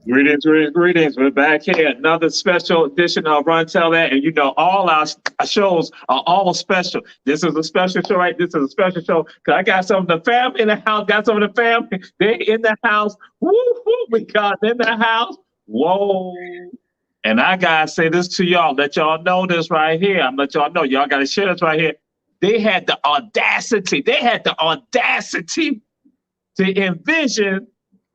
Greetings, greetings, greetings. We're back here. Another special edition of Run Tell That. And you know, all our shows are all special. This is a special show, right? This is a special show because I got some of the family in the house. Got some of the family. They in the house. Woo, woo, we got in the house. Whoa. And I got to say this to y'all. Let y'all know this right here. I'm let y'all know. Y'all got to share this right here. They had the audacity. They had the audacity to envision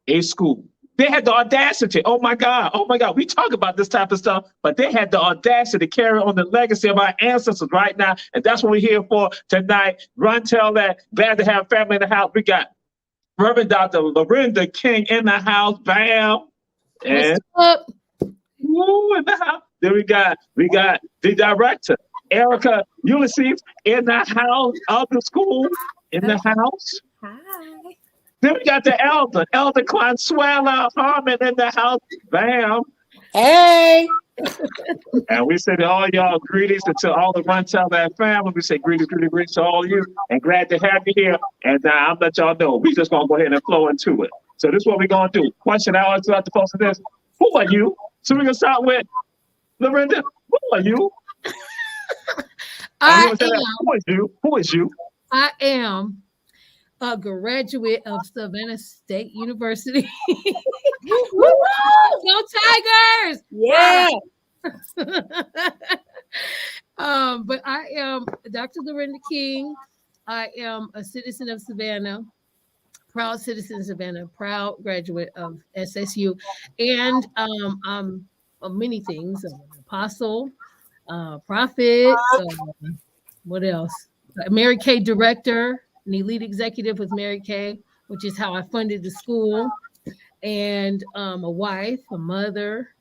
a school. They had the audacity. Oh my God. Oh my God. We talk about this type of stuff, but they had the audacity to carry on the legacy of our ancestors right now. And that's what we're here for tonight. Run Tell That. Glad to have family in the house. We got Reverend Dr. Lorinda King in the house. Bam. And woo, in the house. Then we got the director, Erica Ulysses, in the house of the school. In the house. Hi. Then we got the elder Consuela Harmon in the house. Bam. Hey. And we say to all y'all greetings and to all the Run Tell That family. We say greetings to all of you and glad to have you here. And I'm let y'all know, we just gonna go ahead and flow into it. So this is what we're gonna do. Question I always like to post this. Who are you? So we're gonna start with Lorinda. Who are you? Who is you? Who is you? I am a graduate of Savannah State University. Woo! Go Tigers! Yeah. But I am Dr. Lorinda King. I am a citizen of Savannah, proud citizen of Savannah, proud graduate of SSU, and I'm many things: I'm an apostle, prophet. What else? Mary Kay director. The lead executive with Mary Kay, which is how I funded the school, and a wife, a mother,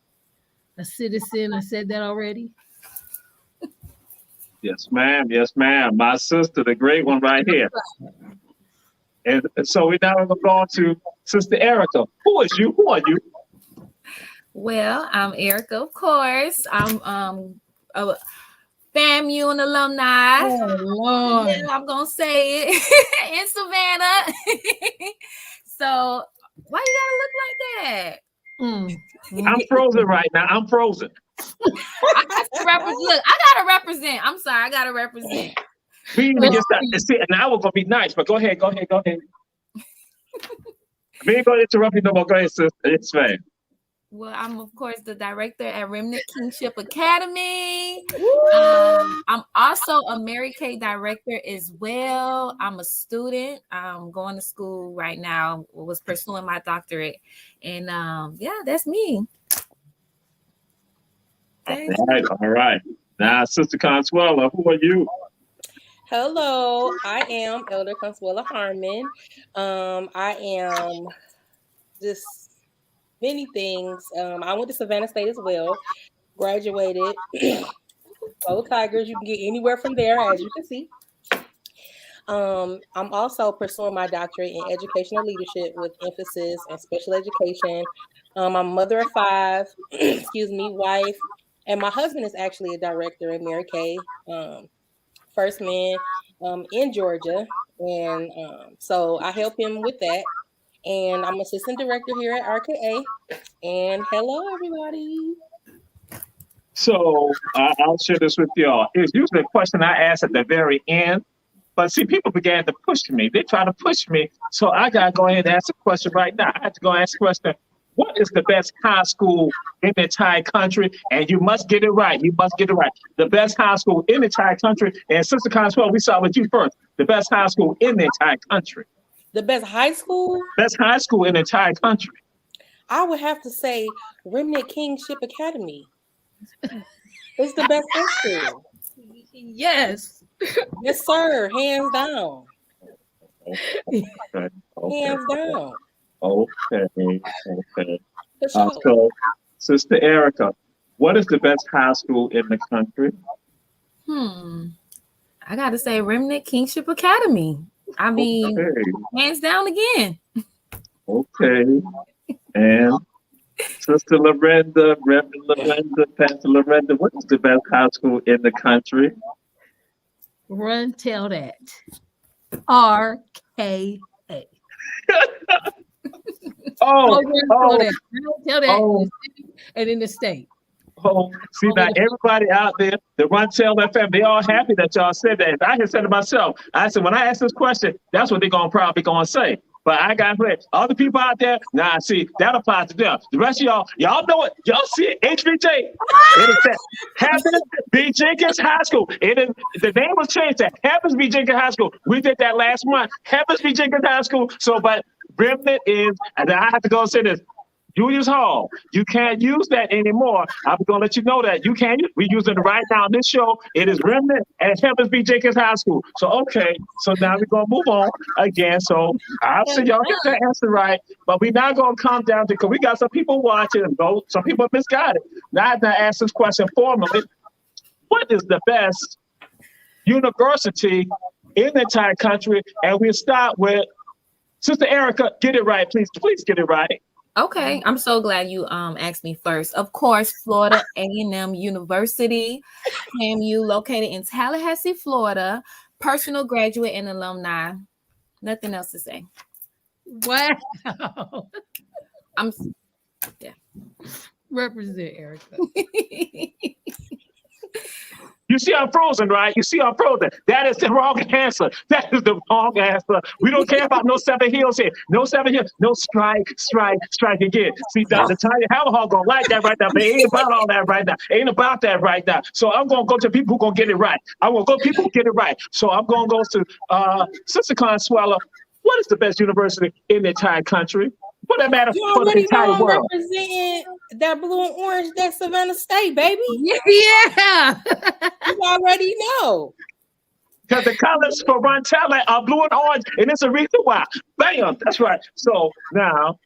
a citizen. I said that already. Yes, ma'am. Yes, ma'am. My sister, the great one right here. And so we now going to go on to Sister Erica. Who is you? Who are you? Well, I'm Erica, of course. I'm a FAMU and alumni. Oh, Lord. Yeah, I'm gonna say it in Savannah. So why you gotta look like that? I'm frozen right now. I'm frozen. I have to represent. Look, I gotta represent. I'm sorry, I gotta represent. We need to get started. See, and I was gonna be nice, but go ahead. We ain't gonna interrupt you no more. Go ahead, sis. It's fine. Well, I'm of course the director at Remnant Kinship Academy. I'm also a Mary Kay director as well. I'm a student. I'm going to school right now. Was pursuing my doctorate, and yeah, that's me. All right. Now, Sister Consuela, who are you? Hello, I am Elder Consuela Harmon. I am just many things. I went to Savannah State as well, graduated. Go Tigers, you can get anywhere from there, as you can see. I'm also pursuing my doctorate in educational leadership with emphasis in special education. I'm a mother of 5, wife, and my husband is actually a director in Mary Kay, First Man in Georgia. And so I help him with that. and I'm assistant director here at RKA. And hello, everybody. So I'll share this with y'all. It's usually a question I ask at the very end. But see, people began to push me. They try to push me. So I got to go ahead and ask a question right now. I have to go ask a question. What is the best high school in the entire country? And you must get it right. You must get it right. The best high school in the entire country. And Sister Consuelo, we saw with you first. The best high school in the entire country. The best high school? Best high school in the entire country. I would have to say Remnant Kinship Academy. It's the best high school. Yes. Yes, sir. Hands down. Okay. Hands down. Okay. Sure. So, Sister Erica, what is the best high school in the country? I got to say Remnant Kinship Academy. I mean, hands down again. Okay. And Sister Lorenda, Reverend Lorenda, Pastor Lorenda, what is the best high school in the country? Run, tell that. RKA. Tell that and in the state. Oh, see now everybody out there, the Run Tell That family, they all happy that y'all said that. I had said it myself. I said when I ask this question, that's what they're gonna probably gonna say. But I got to other people out there. Nah, see, that applies to them. The rest of y'all know it. Y'all see it. HBJ. It is Happens B. Jenkins High School. The name was changed to Happens B. Jenkins High School. We did that last month. Happens B. Jenkins High School. So, but Remnant is, and I have to go and say this. Julius Hall, you can't use that anymore. I'm going to let you know that. You can't. We're using it right now on this show. It is Remnant and Happens B. Jenkins High School. So, okay. So now we're going to move on again. So I'll say y'all get that answer right. But we're not going to come down to, because we got some people watching and some people misguided. Now I ask this question formally. What is the best university in the entire country? And we'll start with Sister Erica. Get it right, please. Please get it right. Okay, I'm so glad you asked me first. Of course, Florida A&M University, FAMU, located in Tallahassee, Florida. Personal graduate and alumni. Nothing else to say. Wow. Yeah. Represent Erica. You see I'm frozen, right? You see I'm frozen. That is the wrong answer. That is the wrong answer. We don't care about no 7 hills here. No 7 hills. No strike again. See, Dr. Tanya Hammerhall gonna like that right now, but it ain't about all that right now. Ain't about that right now. So I'm gonna go to people who gonna get it right. I will go to people who get it right. So I'm gonna go to Sister Consuelo. What is the best university in the entire country? What that matter for the entire world? Representing that blue and orange, that Savannah State, baby. Yeah. You already know. Because the colors for Run Tell That are blue and orange, and it's a reason why. Bam, that's right. So now,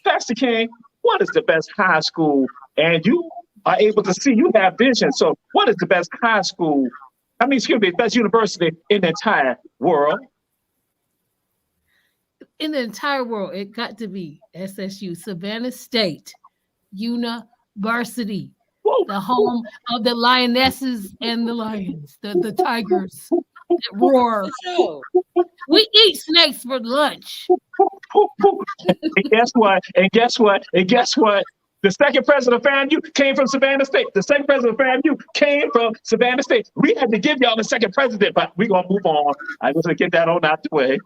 Pastor King, what is the best high school? And you are able to see, you have vision. So what is the best high school? Best university in the entire world? In the entire world, it got to be SSU, Savannah State University, the home of the lionesses and the lions, the tigers that roar. We eat snakes for lunch. And guess what? The second president of FAMU came from Savannah State. The second president of FAMU came from Savannah State. We had to give y'all the second president, but we're going to move on. I'm going to get that on out the way.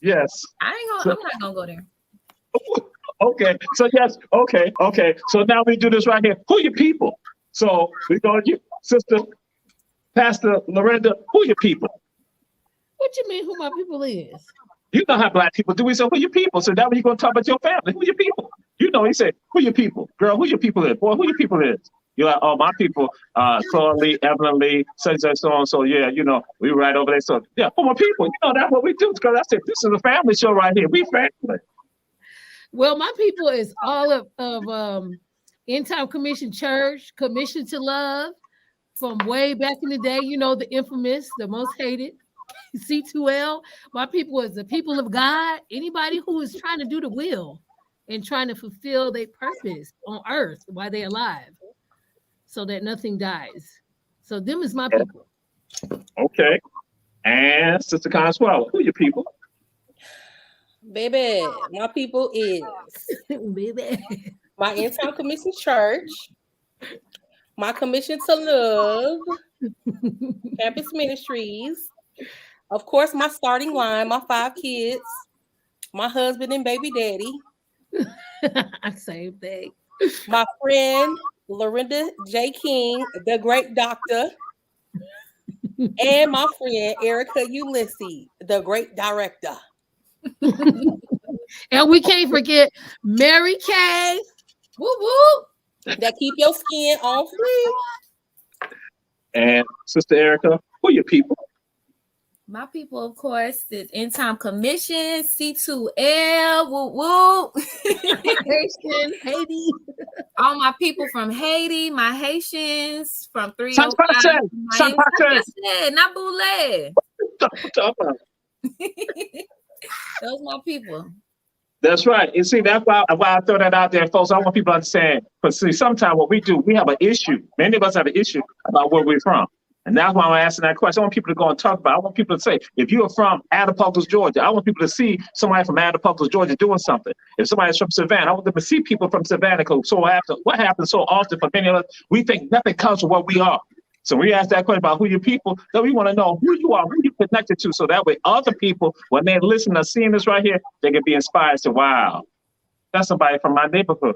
Yes. I'm not gonna go there. Okay. So yes. Okay. So now we do this right here. Who your people? So we're going to Sister Pastor Lorenda. Who your people? What you mean? Who my people is? You know how Black people do. We say who your people. So now when you're going to talk about your family, who your people? You know, he said who your people, girl. Who your people is? Boy, who your people is? You're like, oh, my people, Claude Lee, Evelyn Lee, such and so on. So yeah, you know, we right over there. So yeah, for my people, you know, that's what we do. Because I said, this is a family show right here. We family. Well, my people is all of End Time Commission Church, Commission to Love, from way back in the day. You know, the infamous, the most hated C2L. My people is the people of God. Anybody who is trying to do the will and trying to fulfill their purpose on earth while they're alive, so that nothing dies. So them is my people. Okay. And Sister Consuelo, who your people? Baby, my people is Baby. my in-town commission church, my commission to love, campus ministries, of course, my starting line, my 5 kids, my husband and baby daddy, Same thing. my friend Lorinda J. King, the great doctor, and my friend Erica Ulysses, the great director. And we can't forget Mary Kay. Woo woo. That keep your skin on fleek. And Sister Erica, who are your people? My people, of course, is In Time Commission, C2L, woo woo. Haitian, Haiti. All my people from Haiti, my Haitians from Saint 305. Patrick. Not Boule. Talk about. Those my people. That's right. You see, that's why I throw that out there, folks. I want people to understand. But see, sometimes what we do, we have an issue. Many of us have an issue about where we're from. And that's why I'm asking that question. I want people to go and talk about it. I want people to say, if you are from Attapuckles, Georgia, I want people to see somebody from Attapuckles, Georgia doing something. If somebody's from Savannah, I want them to see people from Savannah. What happens so often for many of us, we think nothing comes from what we are. So we ask that question about who your people, then we want to know who you are, who you connected to. So that way other people, when they listen to seeing this right here, they can be inspired to, wow, that's somebody from my neighborhood.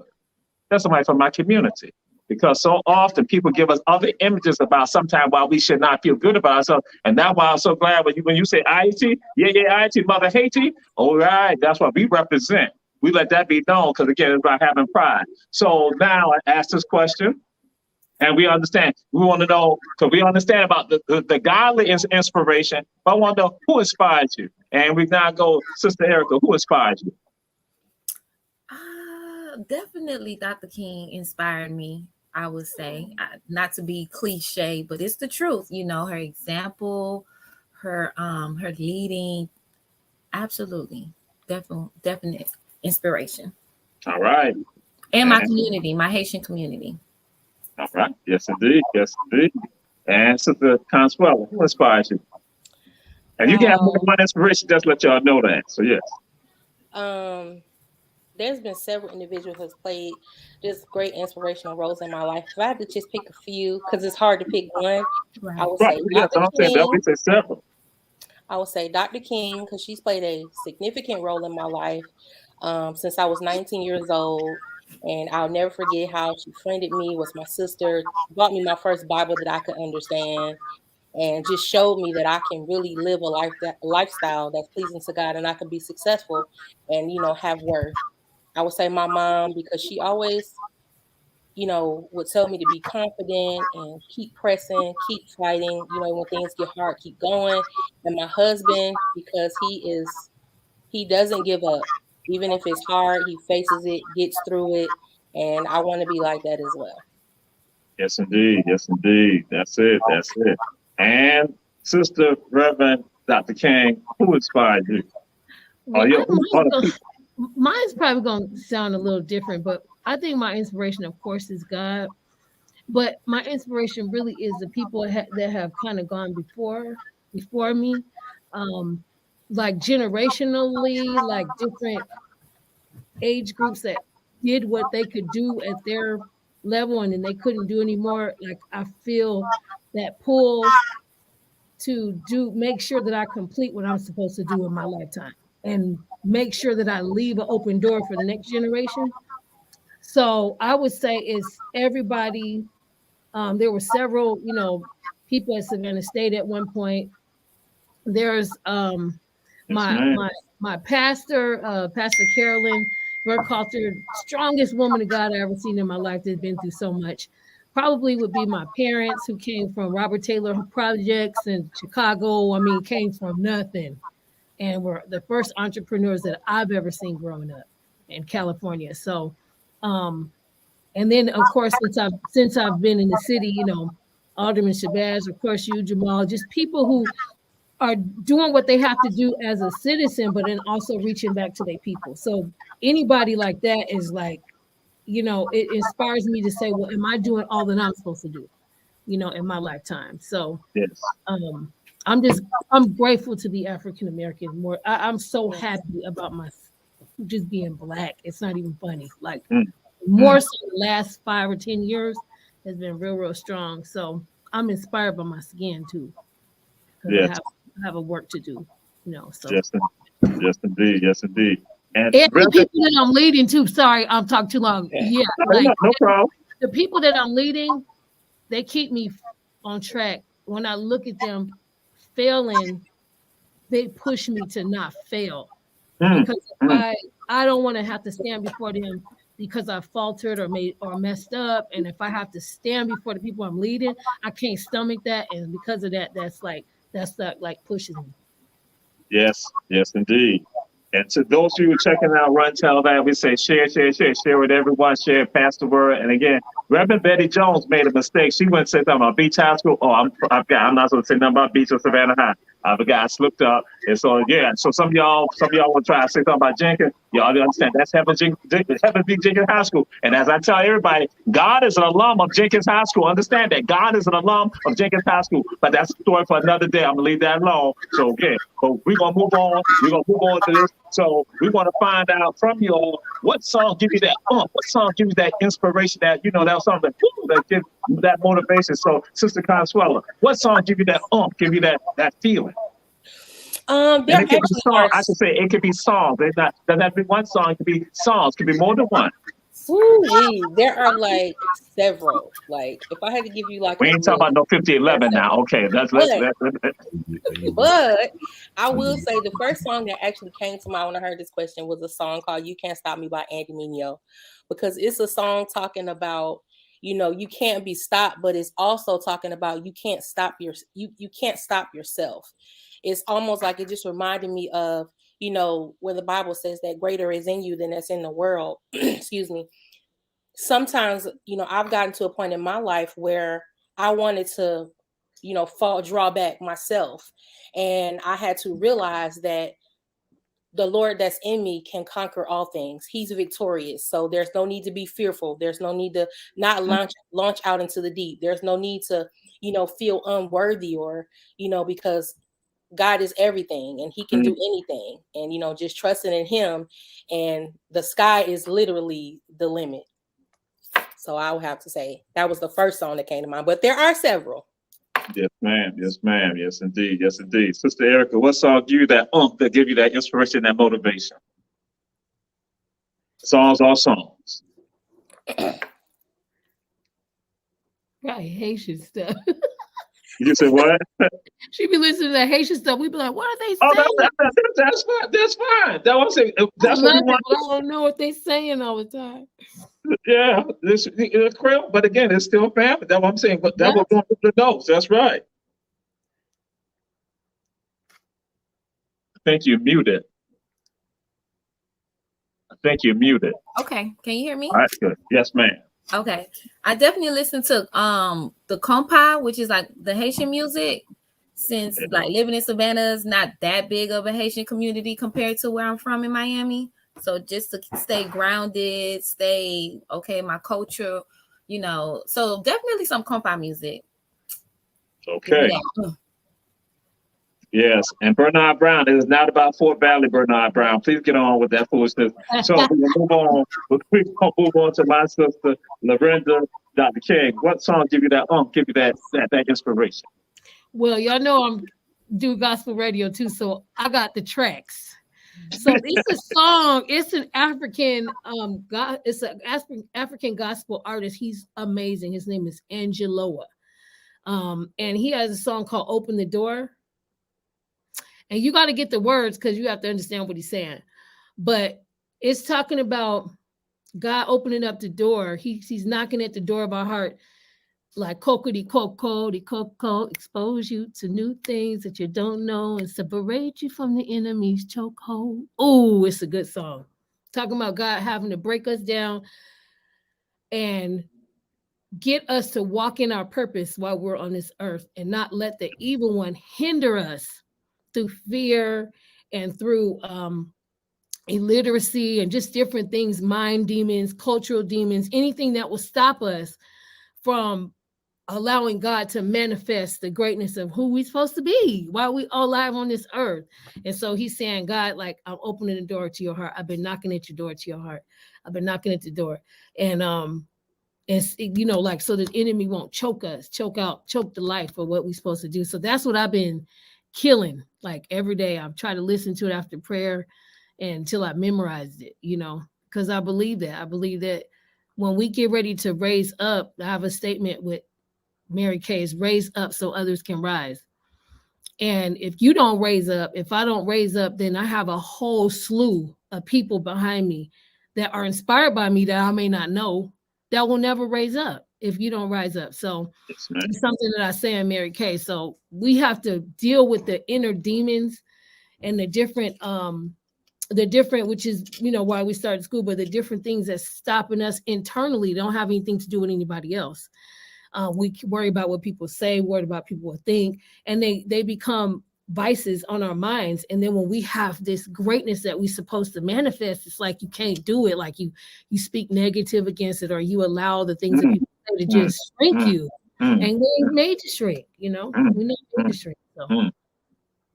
That's somebody from my community. Because so often people give us other images about sometimes why we should not feel good about ourselves. And that's why I'm so glad when you say IET, IET, Mother Haiti, all right, that's what we represent. We let that be known because, again, it's about having pride. So now I ask this question, and we understand. We want to know, because we understand about the godly inspiration, but I want to know who inspired you. And we now go, Sister Erica, who inspired you? Definitely Dr. King inspired me, I would say. Not to be cliche, but it's the truth. You know, her example, her leading, absolutely, definite inspiration. All right. And my community, my Haitian community. All right. Yes, indeed. Yes, indeed. And Sister Consuelo, who inspires you? And you can have more than one inspiration, just let y'all know that. So, yes. There's been several individuals who have played just great inspirational roles in my life. If I had to just pick a few, because it's hard to pick one, Right. I would say Dr. King. Several. I would say Dr. King, because she's played a significant role in my life since I was 19 years old. And I'll never forget how she friended me, was my sister, bought me my first Bible that I could understand, and just showed me that I can really live a lifestyle that's pleasing to God, and I can be successful and, have worth. I would say my mom, because she always, would tell me to be confident and keep pressing, keep fighting, when things get hard, keep going. And my husband, because he doesn't give up. Even if it's hard, he faces it, gets through it. And I want to be like that as well. Yes, indeed. Yes, indeed. That's it. That's it. And Sister Reverend Dr. King, who inspired you? Mine's probably going to sound a little different, but I think my inspiration, of course, is God. But my inspiration really is the people that have kind of gone before me, like generationally, like different age groups that did what they could do at their level and then they couldn't do anymore. Like I feel that pull to make sure that I complete what I'm supposed to do in my lifetime and make sure that I leave an open door for the next generation. So I would say it's everybody. There were several, people at Savannah State at one point. There's my pastor, Pastor Carolyn Burkhalter, strongest woman of God I ever seen in my life that's been through so much. Probably would be my parents who came from Robert Taylor Projects in Chicago. I mean, came from nothing and were the first entrepreneurs that I've ever seen growing up in California. So, and then of course, since I've been in the city, Alderman Shabazz, of course, you, Jamal, just people who are doing what they have to do as a citizen, but then also reaching back to their people. So anybody like that is like, it inspires me to say, well, am I doing all that I'm supposed to do, in my lifetime? So yes. I'm grateful to be African American. I'm so happy about just being Black. It's not even funny. Like Mm. more so the last 5 or 10 years has been real strong. So I'm inspired by my skin too, because Yes, I have a work to do, So yes, yes, indeed, yes, indeed. And and the Reverend, people that I'm leading too. Sorry, I'm talking too long. Yeah, like no problem. the people that I'm leading, they keep me on track. When I look at them failing, they push me to not fail, Mm, because mm. I don't want to have to stand before them because I faltered or messed up. And if I have to stand before the people I'm leading, I can't stomach that. And because of that, that's like pushes me. Yes, yes, indeed. And to those of you checking out Run Tell That, we say share with everyone, share, pass the word. And again, Reverend Betty Jones made a mistake. She went and said something about Beach High School. Oh, I'm not going to say nothing about Beach or Savannah High. I forgot, I slipped up. And so, yeah, so some of y'all will try to say something about Jenkins. Y'all understand that's Heaven B. Jenkins High School. And as I tell everybody, God is an alum of Jenkins High School. Understand that. God is an alum of Jenkins High School. But that's a story for another day. I'm going to leave that alone. So, again, but we're going to move on. We're going to move on to this. So we want to find out from you all what song give you that what song give you that inspiration, that that was something that gives that motivation. So Sister Consuela, what song give you that give you that feeling? And There it could be actually song. are. I should say it could be songs. It doesn't have to be one song. It could be songs. It could be more than one. There are like several. Like if I had to give you like We a ain't talking list, about no 5011 now. Okay, let's. but I will say the first song that actually came to mind when I heard this question was a song called "You Can't Stop Me" by Andy Mineo, because it's a song talking about you can't be stopped, but it's also talking about you can't stop you can't stop yourself. It's almost like it just reminded me of where the Bible says that greater is in you than that's in the world. Excuse me. Sometimes I've gotten to a point in my life where I wanted to draw back myself, and I had to realize that the Lord that's in me can conquer all things. He's victorious, so there's no need to be fearful. There's no need to not launch out into the deep. There's no need to feel unworthy, or because God is everything and he can do anything, and just trusting in him, and the sky is literally the limit. So I would have to say that was the first song that came to mind, but there are several. Yes, ma'am. Yes, ma'am. Yes, indeed. Yes, indeed. Sister Erica, what song give you that that give you that inspiration, that motivation? Songs are songs. Right, Haitian stuff. You said what? She be listening to that Haitian stuff. We be like, what are they Oh, saying? that's fine. That's fine. That's what I'm saying. That's I what love we it, want. but I don't know what they saying all the time. Yeah, it's Creole, but again, it's still family. That's what I'm saying. But that's Yes. what we want people to know. That's right. I think you're muted. I think you're muted. Okay, can you hear me? All right, good. Yes, ma'am. Okay, I definitely listen to the compa, which is like the Haitian music. Since like living in Savannah is not that big of a Haitian community compared to where I'm from in Miami, so just to stay grounded, stay my culture, so definitely some compa music. Okay. Yes, and Bernard Brown. It is not about Fort Valley, Bernard Brown. Please get on with that foolishness. So we're gonna move on. We're gonna move on to my sister, Lorinda, Dr. King. What song give you that give you that inspiration? Well, y'all know I'm do gospel radio too, so I got the tracks. So it's a song. It's an African it's an African gospel artist. He's amazing. His name is Angeloa. And he has a song called "Open the Door." And you got to get the words because you have to understand what he's saying. But it's talking about God opening up the door. He's knocking at the door of our heart, like coco-de coco, expose you to new things that you don't know and separate you from the enemy's chokehold. Oh, it's a good song. Talking about God having to break us down and get us to walk in our purpose while we're on this earth, and not let the evil one hinder us through fear and through illiteracy and just different things, mind demons, cultural demons, anything that will stop us from allowing God to manifest the greatness of who we're supposed to be while we all live on this earth. And so he's saying, God, like, I'm opening the door to your heart. I've been knocking at your door to your heart. I've been knocking at the door. And you know, like, so the enemy won't choke us, choke the life of what we're supposed to do. So that's what I've been killing. Like every day I'm trying to listen to it after prayer until I memorized it, you know, because I believe that when we get ready to raise up, I have a statement with Mary Kay's, raise up so others can rise. And if you don't raise up, if I don't raise up, then I have a whole slew of people behind me that are inspired by me that I may not know that will never raise up if you don't rise up. So it's something that I say in Mary Kay. So we have to deal with the inner demons and the different, which is, you know, why we started school, but the different things that's stopping us internally don't have anything to do with anybody else. We worry about what people say, worried about people will think, and they become vices on our minds. And then when we have this greatness that we're supposed to manifest, it's like you can't do it. Like you speak negative against it, or you allow the things that people say to just shrink you. And we ain't made to shrink, you know, we're not made to shrink. So.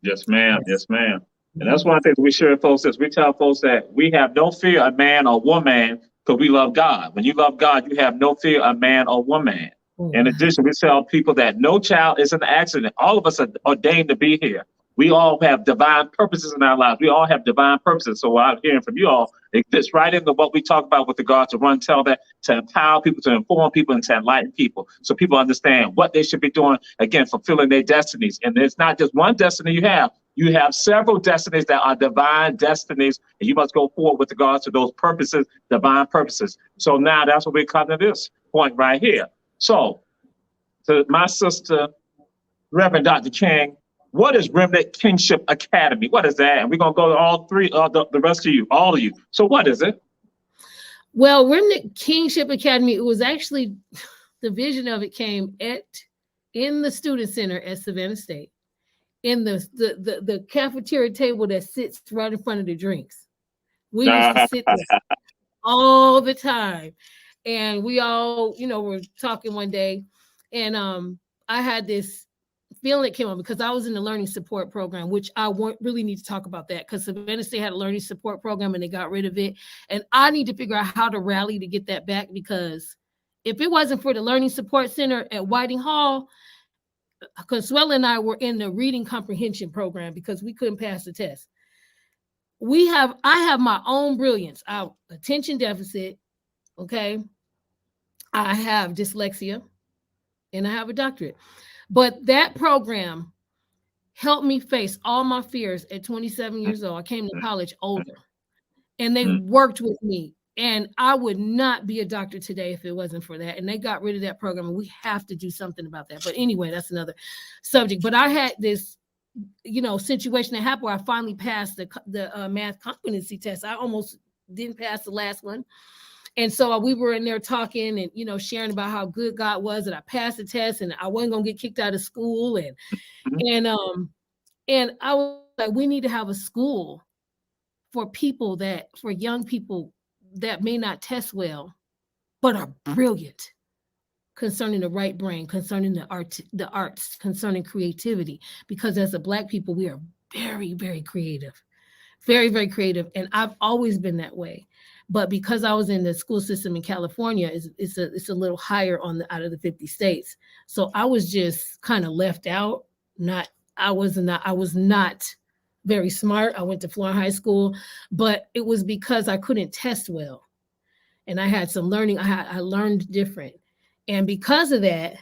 Yes, ma'am. Yes, ma'am. And that's one of the things we share with folks is we tell folks that we have no fear of man or woman because we love God. When you love God, you have no fear of man or woman. In addition, we tell people that no child is an accident. All of us are ordained to be here. We all have divine purposes in our lives. We all have divine purposes. So what I'm hearing from you all, it fits right into what we talk about with regard to Run Tell That, to empower people, to inform people, and to enlighten people so people understand what they should be doing, again, fulfilling their destinies. And it's not just one destiny you have. You have several destinies that are divine destinies, and you must go forward with regards to those purposes, divine purposes. So now that's what we come to this point right here. So, to my sister, Reverend Dr. King, what is Remnant Kinship Academy? What is that? And we're going to go to all three, the rest of you, all of you. So what is it? Well, Remnant Kinship Academy, it was actually, the vision of it came in the Student Center at Savannah State, in the cafeteria table that sits right in front of the drinks. We used to sit there all the time. And we all, you know, were talking one day, and I had this feeling that came on because I was in the learning support program, which I really need to talk about that because Savannah State had a learning support program and they got rid of it. And I need to figure out how to rally to get that back, because if it wasn't for the Learning Support Center at Whiting Hall, Consuela and I were in the reading comprehension program because we couldn't pass the test. I have my own brilliance. Attention deficit, okay? I have dyslexia and I have a doctorate. But that program helped me face all my fears at 27 years old. I came to college older, and they worked with me. And I would not be a doctor today if it wasn't for that. And they got rid of that program, and we have to do something about that. But anyway, that's another subject. But I had this, you know, situation that happened where I finally passed the math competency test. I almost didn't pass the last one. And so we were in there talking and, you know, sharing about how good God was, that I passed the test and I wasn't going to get kicked out of school. And I was like, we need to have a school for young people that may not test well, but are brilliant concerning the right brain, concerning the arts, concerning creativity. Because as a Black people, we are very, very creative, very, very creative. And I've always been that way. But because I was in the school system in California, it's a little higher out of the 50 states. So I was just kind of left out. I was not very smart. I went to Florida High School, but it was because I couldn't test well. And I had some learning. I learned different. And because of that,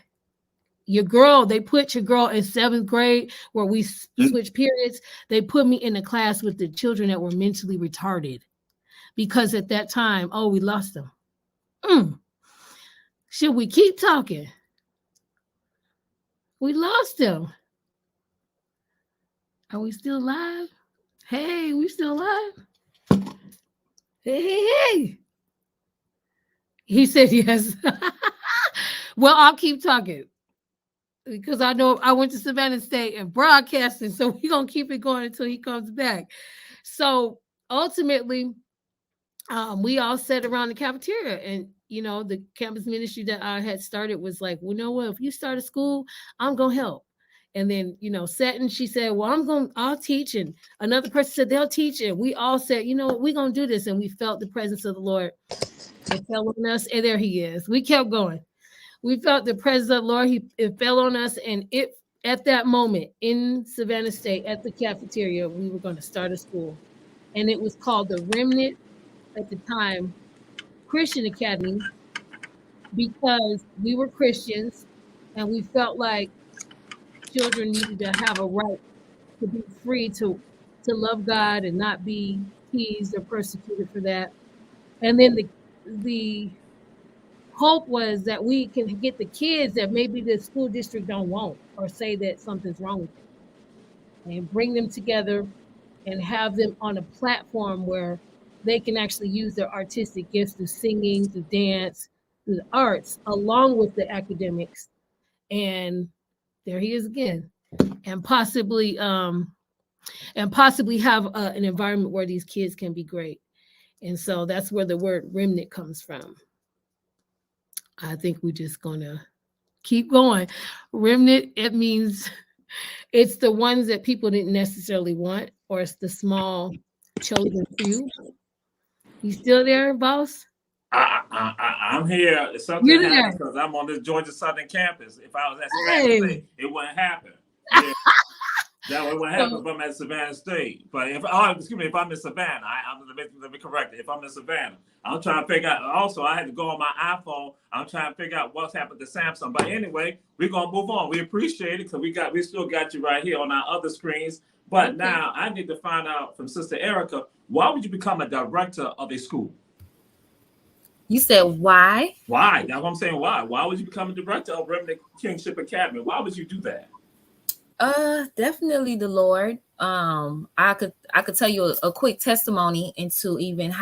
they put your girl in 7th grade where we switched periods. They put me in a class with the children that were mentally retarded. Because at that time, we lost them. Should we keep talking? We lost them. Are we still alive? Hey, we still alive? Hey. He said yes. Well, I'll keep talking because I know I went to Savannah State and broadcasting, so we're going to keep it going until he comes back. So ultimately, we all sat around the cafeteria, and the campus ministry that I had started was like, well, you know what, if you start a school, I'm gonna help. And then, Seton, she said, well, I'll teach. And another person said they'll teach. And we all said, we're gonna do this. And we felt the presence of the Lord. It fell on us, and there he is. We kept going. We felt the presence of the Lord. It fell on us, and it at that moment in Savannah State at the cafeteria, we were going to start a school, and it was called the Remnant at the time Christian Academy, because we were Christians, and we felt like children needed to have a right to be free to love God and not be teased or persecuted for that. And then the hope was that we can get the kids that maybe the school district don't want or say that something's wrong with them, and bring them together and have them on a platform where they can actually use their artistic gifts through singing, through dance, through the arts, along with the academics. And there he is again. And possibly have an environment where these kids can be great. And so that's where the word remnant comes from. I think we're just gonna keep going. Remnant, it means it's the ones that people didn't necessarily want, or it's the small chosen few. You still there, boss? I'm here. If something happens because I'm on this Georgia Southern campus. If I was at Savannah State, it wouldn't happen. Yeah. That wouldn't happen if I'm at Savannah State. But if I'm in Savannah, let me correct it. If I'm in Savannah, I'm trying to figure out. Also, I had to go on my iPhone. I'm trying to figure out what's happened to Samsung. But anyway, we're gonna move on. We appreciate it because we still got you right here on our other screens. But now I need to find out from Sister Erica, why would you become a director of a school? You said why? Why? That's what I'm saying. Why? Why would you become a director of Remnant Kinship Academy? Why would you do that? Definitely the Lord. I could tell you a quick testimony into even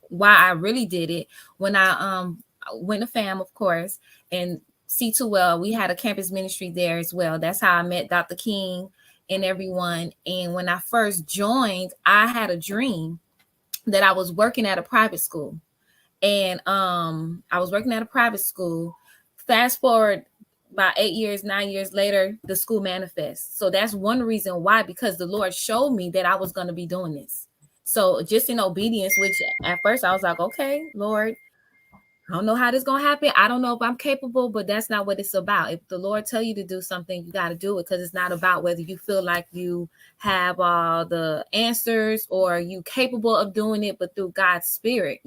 why I really did it. When I went to FAM, of course, and C2L, we had a campus ministry there as well. That's how I met Dr. King and everyone. And when I first joined, I had a dream that I was working at a private school. And I was working at a private school. Fast forward about 9 years later, the school manifests. So that's one reason why, because the Lord showed me that I was going to be doing this. So just in obedience, which at first I was like, okay, Lord, I don't know how this is going to happen. I don't know if I'm capable, but that's not what it's about. If the Lord tell you to do something, you got to do it, because it's not about whether you feel like you have all the answers or you capable of doing it, but through God's spirit,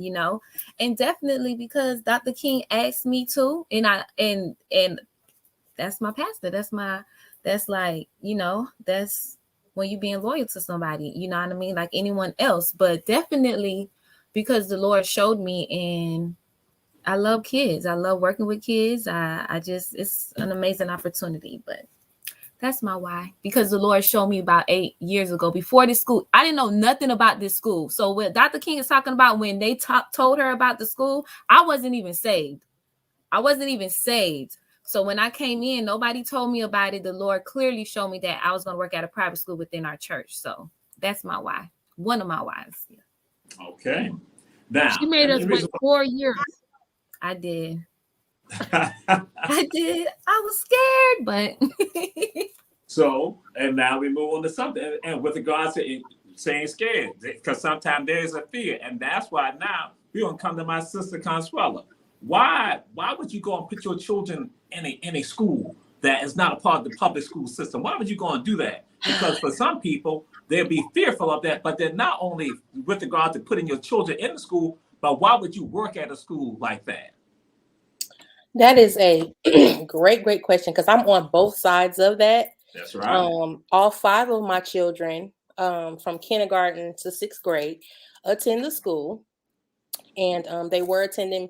and definitely because Dr. King asked me to, and that's my pastor. That's when you being loyal to somebody, you know what I mean? Like anyone else, but definitely because the Lord showed me, and I love kids. I love working with kids. It's an amazing opportunity, but that's my why. Because the Lord showed me about 8 years ago, before this school, I didn't know nothing about this school. So what Dr. King is talking about, when they told her about the school, I wasn't even saved. So when I came in, nobody told me about it. The Lord clearly showed me that I was going to work at a private school within our church. So that's my why. One of my whys. Yeah. Okay. Now she made us wait 4 years. I did. I did. I was scared, but. So, and now we move on to something. And with regards to saying scared, because sometimes there is a fear. And that's why now we're going to come to my sister Consuela. Why would you go and put your children in a school that is not a part of the public school system? Why would you go and do that? Because for some people, they'll be fearful of that, but they're not only with regard to putting your children in the school, but why would you work at a school like that? That is a great question, because I'm on both sides of that. That's right. All 5 of my children, from kindergarten to 6th grade, attend the school, and they were attending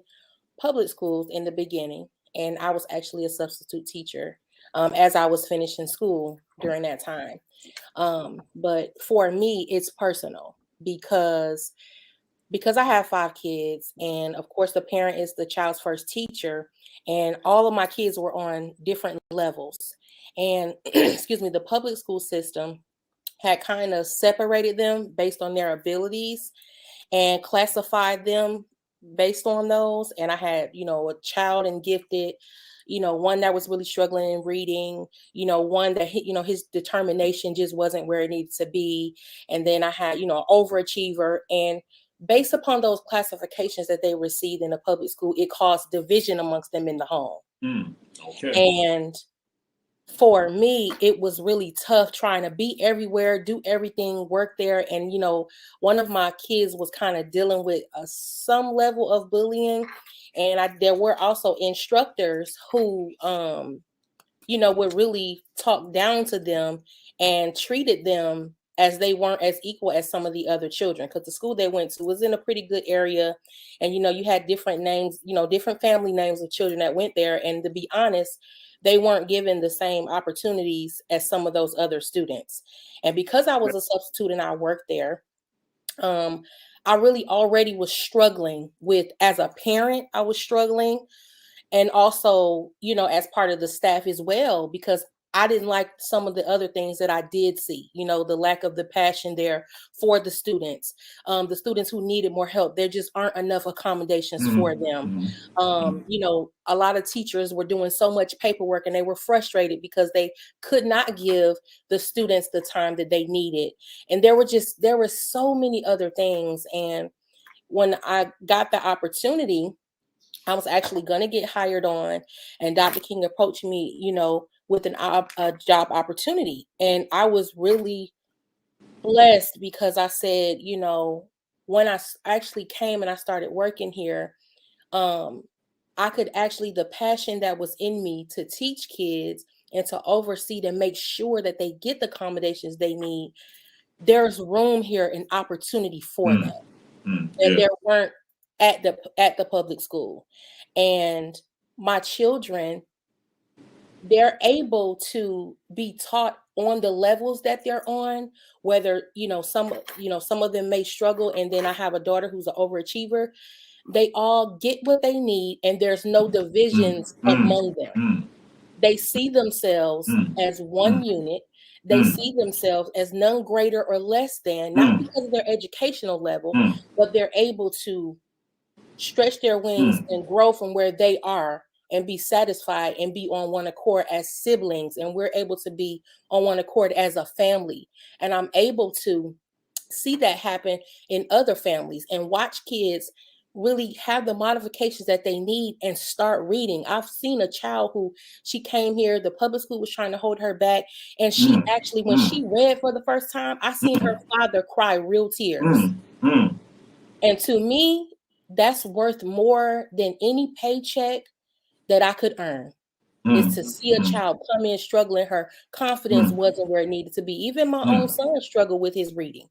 public schools in the beginning, and I was actually a substitute teacher as I was finishing school during that time. But for me, it's personal because I have 5 kids, and of course the parent is the child's first teacher, and all of my kids were on different levels. And excuse me, the public school system had kind of separated them based on their abilities and classified them based on those. And I had, a child and gifted, one that was really struggling in reading, one that, his determination just wasn't where it needed to be. And then I had, overachiever. And based upon those classifications that they received in the public school, it caused division amongst them in the home. Okay. And for me, it was really tough trying to be everywhere, do everything, work there. And, one of my kids was kind of dealing with some level of bullying. And there were also instructors who, would really talk down to them and treated them as they weren't as equal as some of the other children. Because the school they went to was in a pretty good area. And, you had different names, different family names of children that went there. And to be honest, they weren't given the same opportunities as some of those other students. And because I was a substitute and I worked there, I really already was struggling with, as a parent, I was struggling. And also, as part of the staff as well, because I didn't like some of the other things that I did see, the lack of the passion there for the students who needed more help. There just aren't enough accommodations for them. A lot of teachers were doing so much paperwork and they were frustrated because they could not give the students the time that they needed. And there were so many other things. And when I got the opportunity, I was actually going to get hired on, and Dr. King approached me, with a job opportunity. And I was really blessed because I said, when I actually came and I started working here, I could actually, the passion that was in me to teach kids and to oversee to make sure that they get the accommodations they need, there's room here and opportunity for them. And there weren't at the public school. And my children, they're able to be taught on the levels that they're on, whether, some of them may struggle. And then I have a daughter who's an overachiever. They all get what they need, and there's no divisions among them. They see themselves as one unit. They see themselves as none greater or less than, not because of their educational level, but they're able to stretch their wings and grow from where they are and be satisfied and be on one accord as siblings. And we're able to be on one accord as a family. And I'm able to see that happen in other families and watch kids really have the modifications that they need and start reading. I've seen a child who, she came here, the public school was trying to hold her back. And she actually, when she read for the first time, I seen her father cry real tears. And to me, that's worth more than any paycheck that I could earn. Is to see a child come in struggling. Her confidence wasn't where it needed to be. Even my own son struggled with his reading.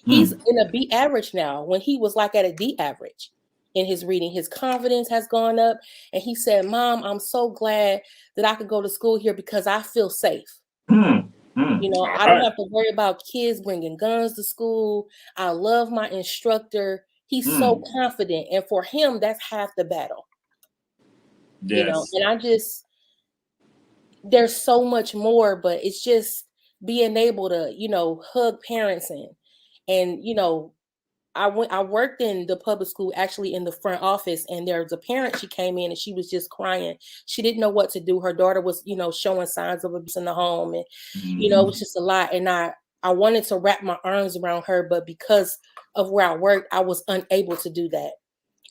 He's in a B average now when he was like at a D average in his reading. His confidence has gone up. And he said, "Mom, I'm so glad that I could go to school here because I feel safe. I don't have to worry about kids bringing guns to school. I love my instructor. He's so confident." And for him, that's half the battle. Yes. And there's so much more, but it's just being able to, hug parents and I worked in the public school, actually in the front office, and there was a parent, she came in and she was just crying. She didn't know what to do. Her daughter was, showing signs of abuse in the home, and, it was just a lot. And I wanted to wrap my arms around her, but because of where I worked, I was unable to do that.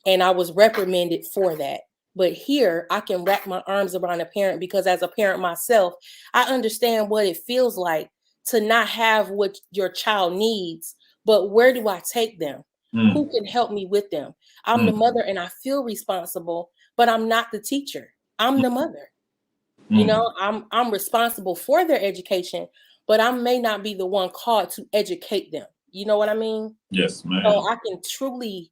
And I was reprimanded for that. But here I can wrap my arms around a parent because as a parent myself, I understand what it feels like to not have what your child needs. But where do I take them? Who can help me with them? I'm the mother and I feel responsible, but I'm not the teacher. I'm the mother. I'm responsible for their education, but I may not be the one called to educate them. You know what I mean? Yes, ma'am. So I can truly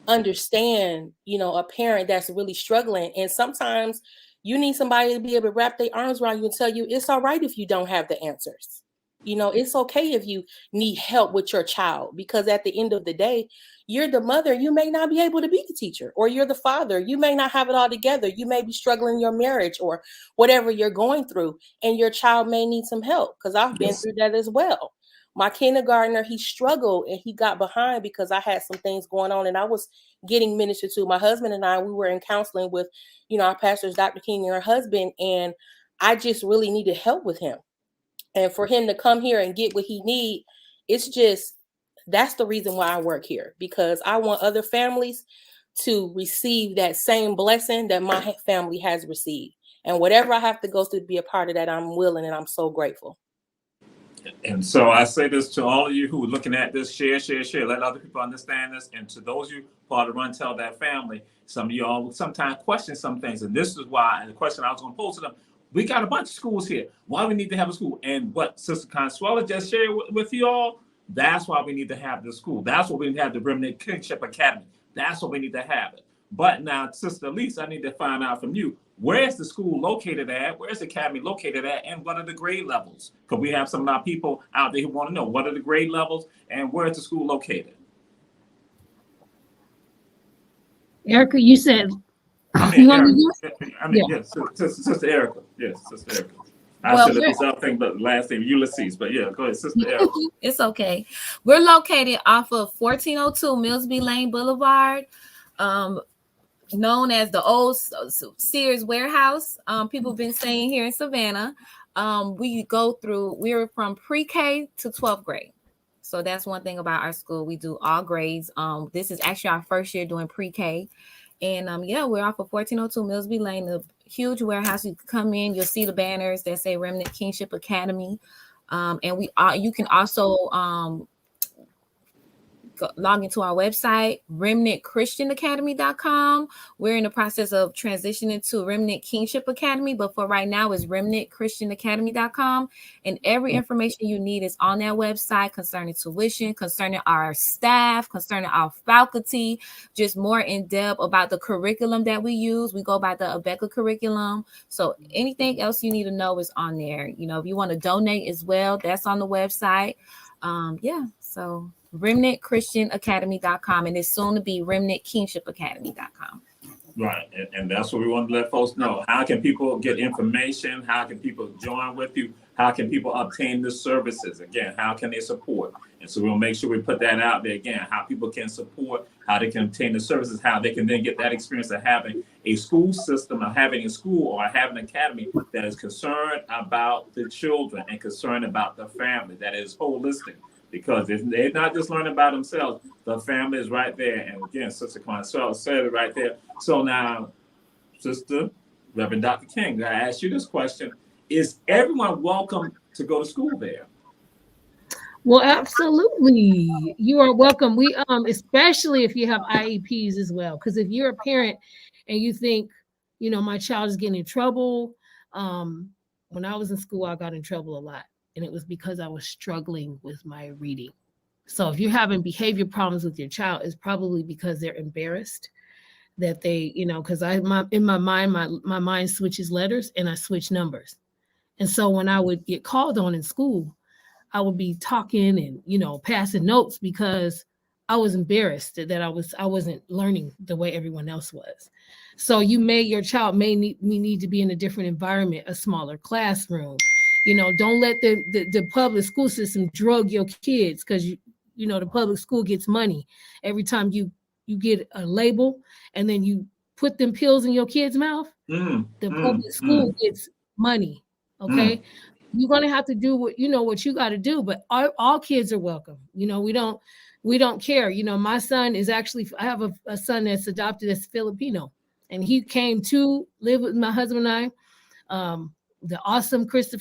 understand, a parent that's really struggling. And sometimes you need somebody to be able to wrap their arms around you and tell you it's all right if you don't have the answers. It's okay if you need help with your child, because at the end of the day, you're the mother. You may not be able to be the teacher, or you're the father. You may not have it all together. You may be struggling in your marriage or whatever you're going through, and your child may need some help, because I've been through that as well. my kindergartner, he struggled and he got behind because I had some things going on and I was getting ministered to. My husband and I, we were in counseling with, our pastors, Dr. King and her husband, and I just really needed help with him. And for him to come here and get what he need, that's the reason why I work here, because I want other families to receive that same blessing that my family has received. And whatever I have to go through to be a part of that, I'm willing and I'm so grateful. And so I say this to all of you who are looking at this, share, let other people understand this. And to those of you part of Run Tell That family, some of you all sometimes question some things. And this is why, and the question I was going to pose to them, we got a bunch of schools here. Why we need to have a school? And what Sister Consuela just shared with you all, that's why we need to have the school. That's why we need to have the Remnant Kinship Academy. That's what we need to have it. But now, Sister Elise, I need to find out from you, where is the school located at? Where is the academy located at? And what are the grade levels? Because we have some of our people out there who want to know what are the grade levels and where is the school located? Erica, you said yes, Sister Erica. Yes, Sister Erica. I said this other thing, but last name Ulysses. But yeah, go ahead, Sister Erica. It's okay. We're located off of 1402 Millsby Lane Boulevard, known as the old Sears warehouse. People have been saying here in Savannah. We're from pre-K to 12th grade. So that's one thing about our school. We do all grades. This is actually our first year doing pre-K. And we're off of 1402 Millsby Lane, the huge warehouse. You can come in, you'll see the banners that say Remnant Kinship Academy. And you can also log into our website, remnantchristianacademy.com. We're in the process of transitioning to Remnant Kinship Academy, but for right now it's remnantchristianacademy.com. And every information you need is on that website concerning tuition, concerning our staff, concerning our faculty, just more in depth about the curriculum that we use. We go by the Abeka curriculum. So anything else you need to know is on there. If you want to donate as well, that's on the website. So remnantchristianacademy.com, and it's soon to be remnantkinshipacademy.com. Right, and that's what we want to let folks know. How can people get information? How can people join with you? How can people obtain the services? Again, how can they support? And so we'll make sure we put that out there again, how people can support, how they can obtain the services, how they can then get that experience of having a school system, or having a school, or having an academy that is concerned about the children and concerned about the family, that is holistic. Because they're not just learning about themselves, the family is right there. And again, Sister Consuela said it right there. So now, Sister Reverend Dr. King, I ask you this question. Is everyone welcome to go to school there? Well, absolutely. You are welcome. We especially if you have IEPs as well. Because if you're a parent and you think, my child is getting in trouble. When I was in school, I got in trouble a lot. And it was because I was struggling with my reading. So if you're having behavior problems with your child, it's probably because they're embarrassed that they, because in my mind, my mind switches letters and I switch numbers. And so when I would get called on in school, I would be talking and, passing notes because I was embarrassed that I wasn't learning the way everyone else was. So your child may need to be in a different environment, a smaller classroom. Don't let the public school system drug your kids, because the public school gets money every time you get a label and then you put them pills in your kid's mouth. The public school gets money. Okay. You're going to have to do what you got to do, but all kids are welcome. We don't care. My son is actually, I have a son that's adopted as Filipino, and he came to live with my husband and I. The awesome Pastor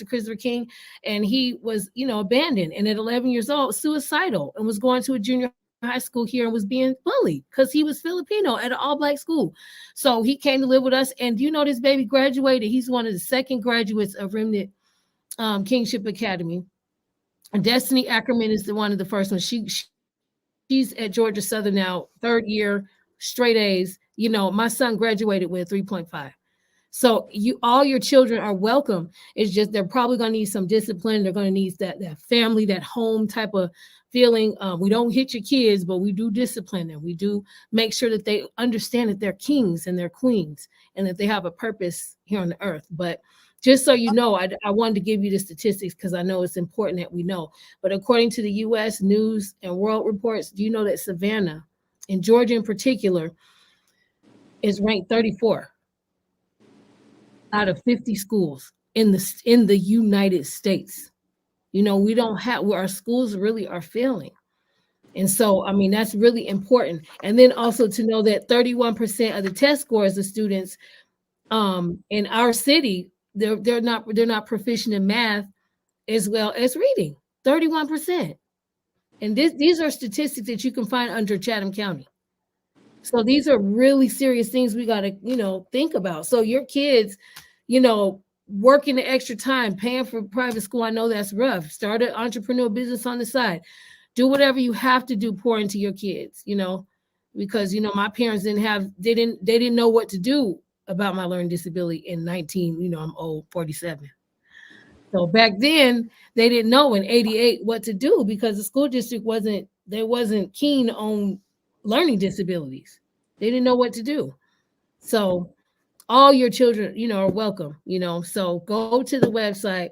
Christopher King, and he was, abandoned, and at 11 years old, suicidal, and was going to a junior high school here and was being bullied because he was Filipino at an all-black school. So he came to live with us, and this baby graduated. He's one of the second graduates of Remnant Kinship Academy. And Destiny Ackerman is one of the first ones. She's at Georgia Southern now, third year, straight A's. My son graduated with a 3.5. So all your children are welcome. It's just they're probably going to need some discipline. They're going to need that family, that home type of feeling. We don't hit your kids, but we do discipline them. We do make sure that they understand that they're kings and they're queens and that they have a purpose here on the earth. But Just so you know, I wanted to give you the statistics because I know it's important that we know. But according to the U.S. News and World Reports, do you know that Savannah, in Georgia in particular, is ranked 34 out of 50 schools in the United States? You know, we don't have where our schools really are failing. And so, I mean, that's really important. And then also to know that 31% of the test scores of students in our city, they're not proficient in math as well as reading. 31%. And these are statistics that you can find under Chatham County. So these are really serious things we got to, think about. So your kids, working the extra time, paying for private school, I know that's rough. Start an entrepreneurial business on the side. Do whatever you have to do, pour into your kids, because my parents didn't know what to do about my learning disability in 19, I'm old, 47. So back then they didn't know in 88 what to do because the school district wasn't keen on learning disabilities. They didn't know what to do. So all your children, are welcome, so go to the website.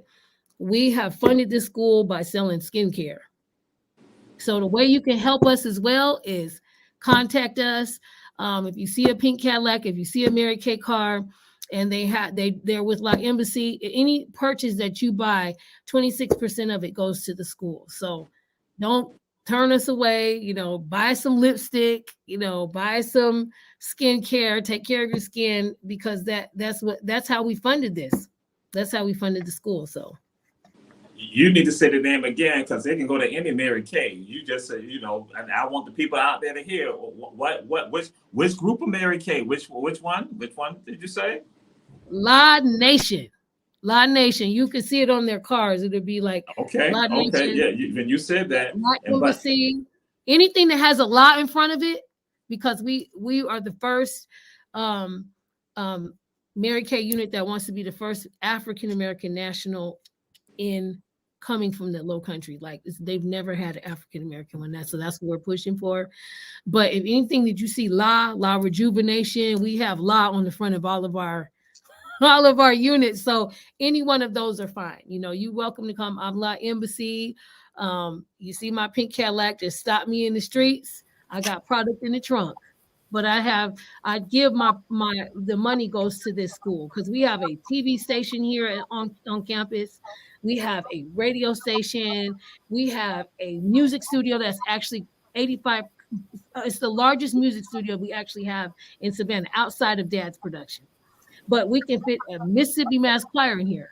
We have funded this school by selling skincare. So the way you can help us as well is contact us. If you see a pink Cadillac, if you see a Mary Kay car, and they're with La Embassy, any purchase that you buy, 26% of it goes to the school. So don't turn us away. Buy some lipstick. Buy some skincare. Take care of your skin because that's how we funded this. That's how we funded the school. So. You need to say the name again because they can go to any Mary Kay. You just say, and I want the people out there to hear which group of Mary Kay, which one did you say? La Nation. You can see it on their cars. It'll be like La Nation. Yeah. When you said that, Embassy, anything that has a La in front of it, because we are the first Mary Kay unit that wants to be the first African American national in coming from the Low Country. Like they've never had an African American one. So that's what we're pushing for. But if anything that you see La Rejuvenation, we have La on the front of all of our units. So any one of those are fine. You're welcome to come. I'm La Embassy. You see my pink Cadillac, just stop me in the streets. I got product in the trunk. But I give the money goes to this school because we have a TV station here on campus. We have a radio station. We have a music studio that's actually 85. It's the largest music studio we actually have in Savannah outside of Dad's production. But we can fit a Mississippi Mass Choir in here,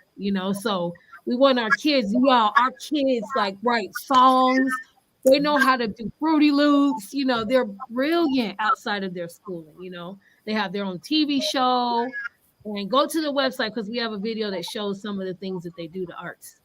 So we want our kids, our kids like write songs. They know how to do Fruity Loops. They're brilliant outside of their schooling. They have their own TV show. And go to the website because we have a video that shows some of the things that they do to arts.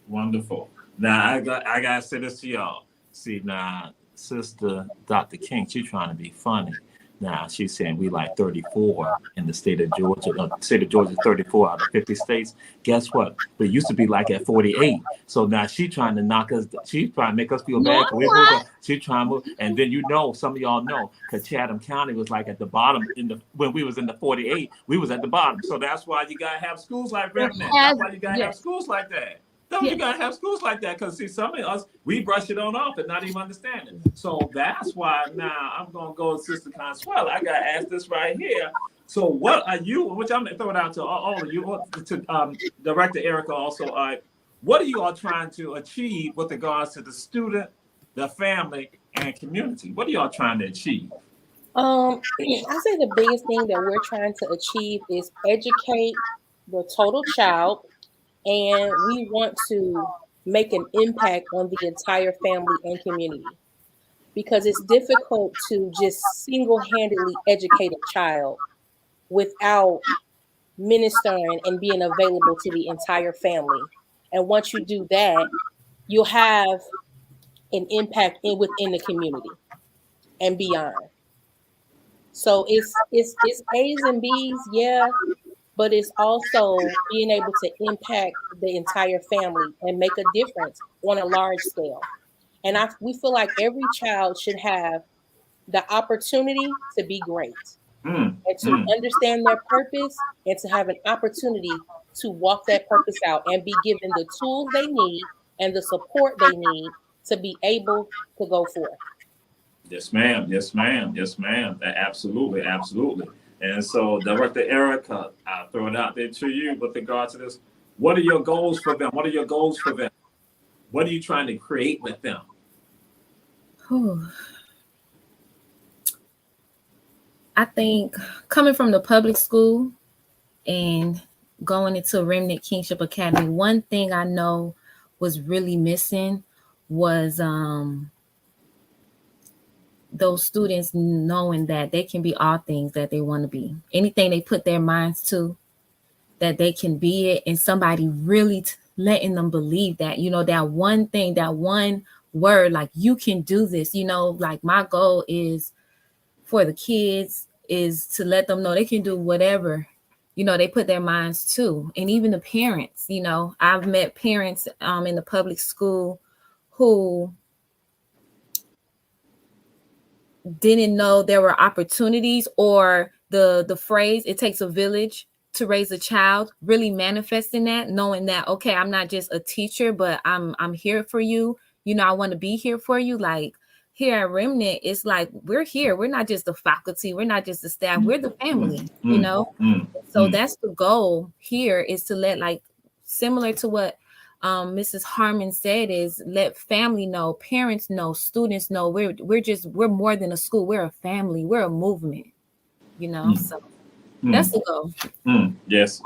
Wonderful. Now I gotta say this to y'all. See now, Sister Dr. King, she's trying to be funny. Now she's saying we like 34 in the state of Georgia. State of Georgia is 34 out of 50 states. Guess what? We used to be like at 48. So now she's trying to knock us. She's trying to make us feel bad. She's trying to move. And then some of y'all know, because Chatham County was like at the bottom when we was in the 48. We was at the bottom. So that's why you gotta have schools like Remnant. That's why you gotta have schools like that. You gotta have schools like that because see, some of us we brush it on off and not even understand it. So that's why now I'm gonna go to Sister Consuela. I gotta ask this right here. So what are you? Which I'm gonna throw it out to all of you, to Director Erica also. What are you all trying to achieve with regards to the student, the family, and community? What are y'all trying to achieve? I say the biggest thing that we're trying to achieve is educate the total child. And we want to make an impact on the entire family and community because it's difficult to just single-handedly educate a child without ministering and being available to the entire family. And once you do that, you'll have an impact within the community and beyond. So it's A's and B's, yeah. But it's also being able to impact the entire family and make a difference on a large scale. And we feel like every child should have the opportunity to be great. Mm, and to mm. understand their purpose and to have an opportunity to walk that purpose out and be given the tools they need and the support they need to be able to go forth. Yes, ma'am. Yes, ma'am. Yes, ma'am. Absolutely, absolutely. And so, Director Erica, I'll throw it out there to you with regard to this. What are your goals for them? What are your goals for them? What are you trying to create with them? Whew. I think coming from the public school and going into Remnant Kinship Academy, one thing I know was really missing was those students knowing that they can be all things that they want to be. Anything they put their minds to, that they can be it, and somebody really letting them believe that, that one thing, that one word, like, you can do this. Like, my goal is for the kids is to let them know they can do whatever, they put their minds to. And even the parents, I've met parents in the public school who didn't know there were opportunities, or the phrase, it takes a village to raise a child, really manifesting that, knowing that, okay, I'm not just a teacher, but I'm here for you. I want to be here for you. Like, here at Remnant, it's like, we're here. We're not just the faculty. We're not just the staff. We're the family, So that's the goal here, is to let, like, similar to what Mrs. Harmon said, is let family know, parents know, students know, we're more than a school. We're a family. We're a movement, so that's the goal. Yes,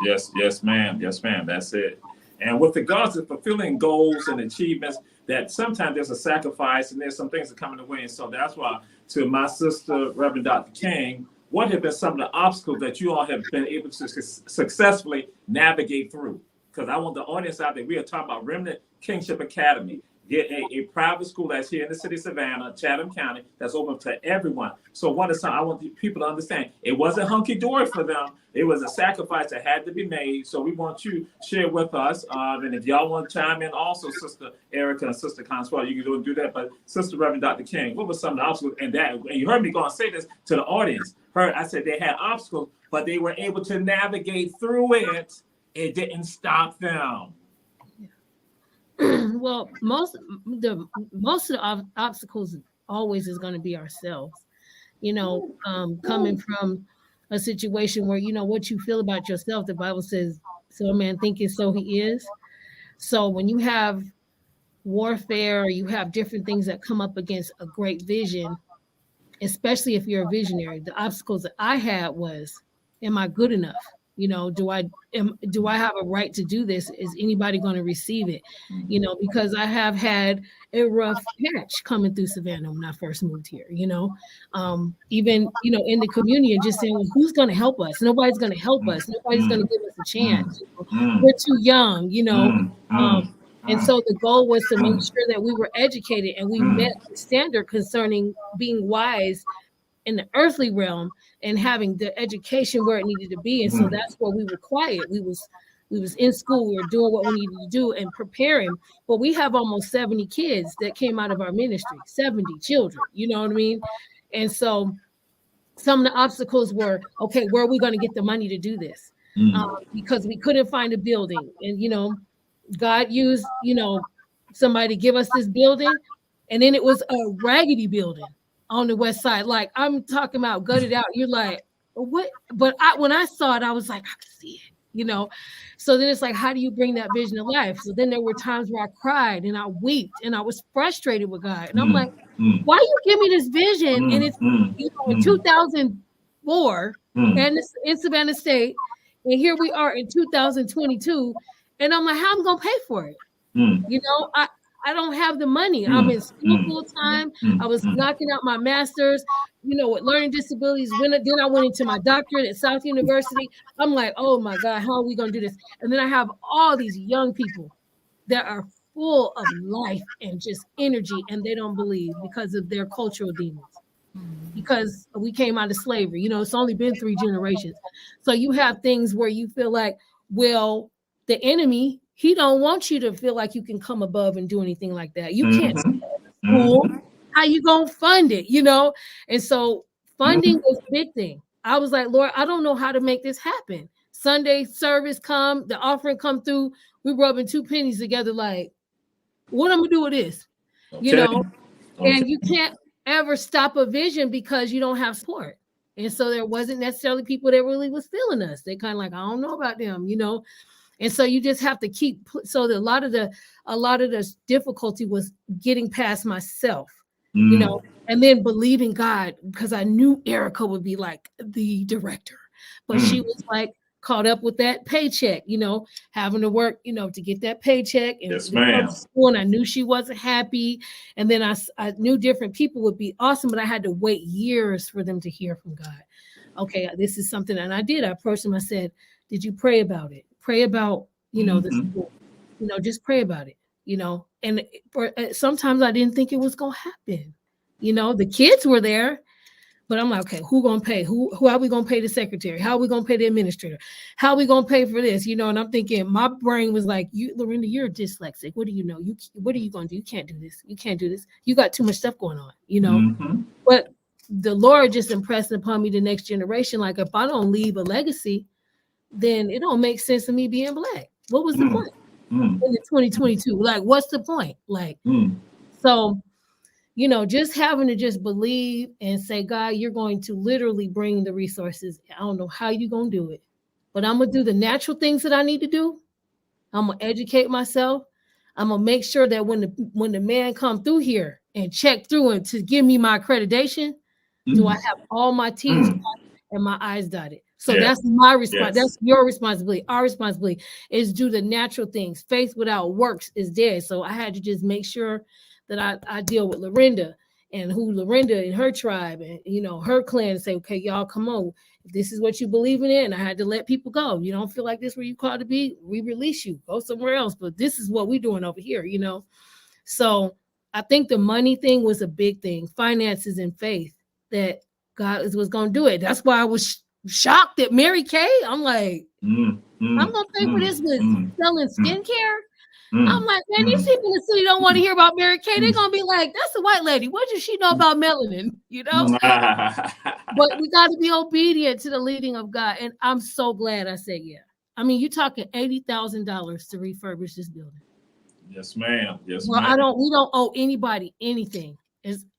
ma'am. Yes, ma'am. That's it. And with regards to fulfilling goals and achievements, that sometimes there's a sacrifice and there's some things that come in the way. And so that's why, to my sister, Reverend Dr. King, what have been some of the obstacles that you all have been able to successfully navigate through? Because I want the audience out there, we are talking about Remnant Kinship Academy, get a private school that's here in the city of Savannah, Chatham County, that's open to everyone. So what is something I want people to understand? It wasn't hunky-dory for them. It was a sacrifice that had to be made. So we want you to share with us. And if y'all want to chime in also, Sister Erica and Sister Consuelo, you can do that. But Sister Reverend Dr. King, what was some of the obstacles? And you heard me go and say this to the audience. I said they had obstacles, but they were able to navigate through it. It didn't stop them. Well, most of the obstacles always is going to be ourselves. Coming from a situation where, what you feel about yourself, the Bible says, so a man thinketh, so he is. So when you have warfare, or you have different things that come up against a great vision, especially if you're a visionary, the obstacles that I had was, am I good enough? Do I have a right to do this? Is anybody going to receive it? Because I have had a rough patch coming through Savannah when I first moved here, even, in the community, and just saying, well, who's going to help us? Nobody's going to help us. Nobody's going to give us a chance. We're too young, and so the goal was to make sure that we were educated and we met the standard concerning being wise in the earthly realm and having the education where it needed to be. And so that's where we were quiet. We was in school. We were doing what we needed to do and preparing. But we have almost 70 kids that came out of our ministry, 70 children, you know what I mean? And so some of the obstacles were, okay, where are we going to get the money to do this? Because we couldn't find a building. And, God used, somebody to give us this building. And then it was a raggedy building on the west side. Like, I'm talking about gutted out. You're like, what? But when I saw it, I was like, I can see it, So then it's like, how do you bring that vision to life? So then there were times where I cried and I wept and I was frustrated with God. And I'm like, why you give me this vision? And it's, in 2004 and it's in Savannah State. And here we are in 2022. And I'm like, how am I going to pay for it? I don't have the money. I'm in school full time. I was knocking out my master's, with learning disabilities. Then I went into my doctorate at South University. I'm like, oh my God, how are we going to do this? And then I have all these young people that are full of life and just energy, and they don't believe because of their cultural demons. Because we came out of slavery, it's only been 3 generations. So you have things where you feel like, well, the enemy, he don't want you to feel like you can come above and do anything like that. You can't school. How you gonna fund it? And so funding was a big thing. I was like, Lord, I don't know how to make this happen. Sunday service come, the offering come through. We rubbing 2 pennies together. Like, what I'm gonna do with this? Okay. You know, Okay. and you can't ever stop a vision because you don't have support. And so there wasn't necessarily people that really was feeling us. They kind of like, I don't know about them, you know. And so you just have to keep. So a lot of the difficulty was getting past myself, you know, and then believing God, because I knew Erica would be like the director, but she was like caught up with that paycheck, you know, having to work, you know, to get that paycheck. And Yes, ma'am. School, and I knew she wasn't happy. And then I knew different people would be awesome, but I had to wait years for them to hear from God. Okay, this is something, and I did. I approached them. I said, "Did you pray about it? Pray about, you know, the school. You know, just pray about it. You know." And sometimes I didn't think it was gonna happen. You know, the kids were there. But I'm like, okay, who gonna pay? Who are we gonna pay the secretary? How are we gonna pay the administrator? How are we gonna pay for this? You know, and I'm thinking, my brain was like, "You, Lorinda, you're dyslexic. What do you know? What are you gonna do? You can't do this. You can't do this. You got too much stuff going on." You know, but the Lord just impressed upon me the next generation. Like, if I don't leave a legacy, then it don't make sense of me being Black. What was the point in the 2022? Like, what's the point? Like, so. You know, just having to just believe and say, God, you're going to literally bring the resources. I don't know how you're going to do it, but I'm going to do the natural things that I need to do. I'm going to educate myself. I'm going to make sure that when the man come through here and check through and to give me my accreditation, do I have all my T's and my I's dotted? So that's my response. That's your responsibility. Our responsibility is do the natural things. Faith without works is dead. So I had to just make sure that I deal with Lorinda and who Lorinda and her tribe and, you know, her clan, and say, okay, y'all, come on. If this is what you believe in, I had to let people go. You don't feel like this where you called to be, we release you, go somewhere else. But this is what we're doing over here, you know? So I think the money thing was a big thing, finances and faith, that God was going to do it. That's why I was shocked at Mary Kay. I'm like, I'm going to pay for this with selling skincare. I'm like, man, these people in the city don't want to hear about Mary Kay. They're going to be like, that's a white lady. What does she know about melanin? You know? But we got to be obedient to the leading of God. And I'm so glad I said, yeah. I mean, you're talking $80,000 to refurbish this building. Yes, ma'am. Yes, well, ma'am. We don't owe anybody anything.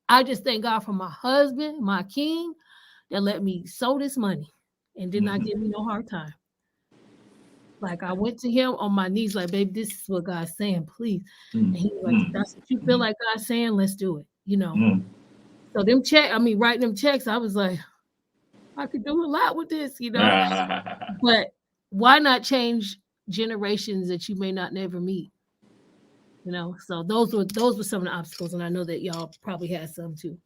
I just thank God for my husband, my king, that let me sow this money and did not give me no hard time. Like, I went to him on my knees, like, baby, this is what God's saying, please. And he was like, that's what you feel like God's saying, let's do it, you know. So writing them checks, I was like, I could do a lot with this, you know. But why not change generations that you may not never meet? You know, so those were some of the obstacles, and I know that y'all probably had some too.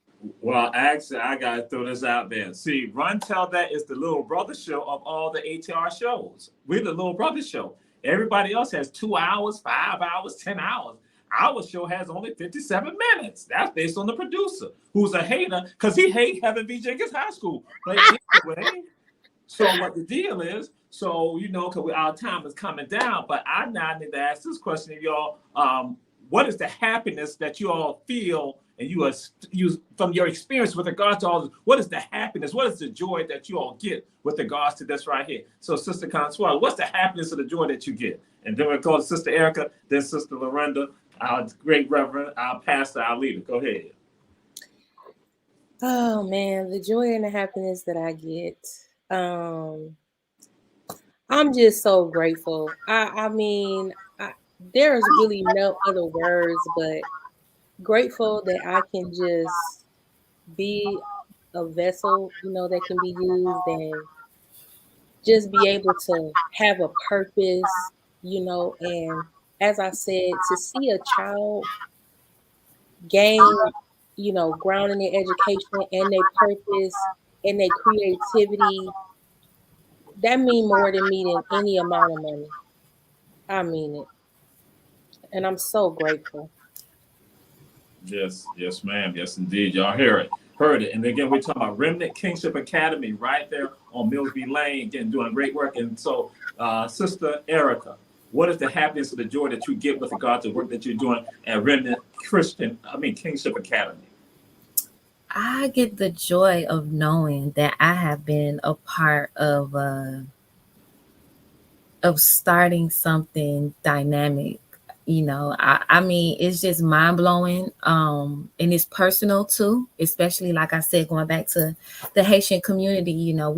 Well, actually, I gotta throw this out there. See, Run Tell That is the little brother show of all the ATR shows. We're the little brother show. Everybody else has 2 hours, 5 hours, 10 hours. Our show has only 57 minutes. That's based on the producer, who's a hater, because he hates having V. Jenkins High School. But anyway, so what the deal is, so, you know, because our time is coming down, but I now need to ask this question of y'all. What is the happiness that you all feel, and you from your experience with regards to all this, what is the happiness, what is the joy that you all get with regards to this right here? So, Sister Consuelo, what's the happiness or the joy that you get? And then we'll go to Sister Erica, then Sister Lorinda, our great reverend, our pastor, our leader. Go ahead. Oh, man, the joy and the happiness that I get. I'm just so grateful. I mean, there's really no other words but grateful that I can just be a vessel, you know, that can be used and just be able to have a purpose, you know. And as I said, to see a child gain, you know, ground in their education and their purpose and their creativity, that means more to me than any amount of money. I mean it. And I'm so grateful. Yes, ma'am. Yes, indeed. Y'all heard it. And again, we're talking about Remnant Kinship Academy right there on Millsby Lane, again, doing great work. And so, Sister Erica, what is the happiness or the joy that you get with regard to the work that you're doing at Remnant Kinship Academy? I get the joy of knowing that I have been a part of starting something dynamic. You know, I mean, it's just mind blowing. And it's personal too, especially like I said, going back to the Haitian community, you know,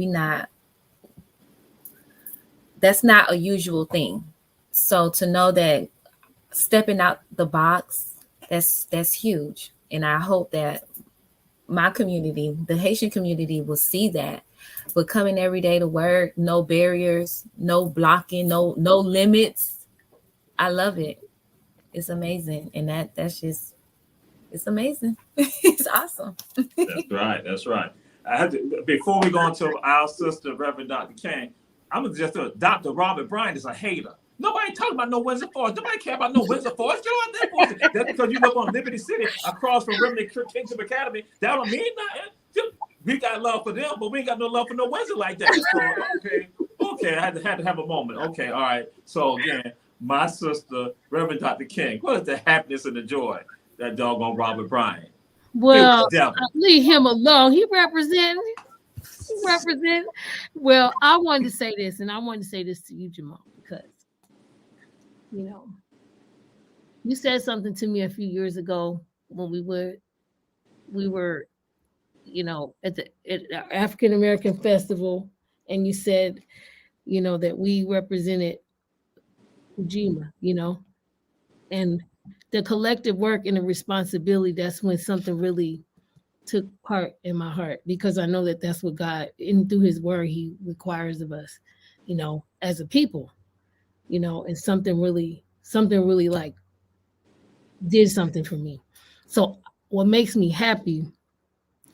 that's not a usual thing. So to know that stepping out the box, that's huge. And I hope that my community, the Haitian community, will see that. But coming every day to work, no barriers, no blocking, no limits. I love it. It's amazing. And that's just it's amazing. It's awesome. That's right. That's right. I had to, before we go on to our sister, Reverend Dr. King, I'm gonna just Dr. Robert Bryant is a hater. Nobody talking about no Windsor Forest. Nobody care about no Windsor Forest. That's because you live on Liberty City across from Remnant Kinship Academy. That don't mean nothing. We got love for them, but we ain't got no love for no Windsor like that. So, okay. I had to have a moment. Okay, all right. So again, my sister, Reverend Dr. King, what is the happiness and the joy that doggone Robert Bryant? Well, leave him alone. He represents. Well, I wanted to say this, and I wanted to say this to you, Jamal, because you know, you said something to me a few years ago when we were, you know, at the African American Festival, and you said, you know, that we represented Ujima, you know, and the collective work and the responsibility. That's when something really took part in my heart, because I know that that's what God, in through His Word, He requires of us, you know, as a people, you know, and something really like did something for me. So what makes me happy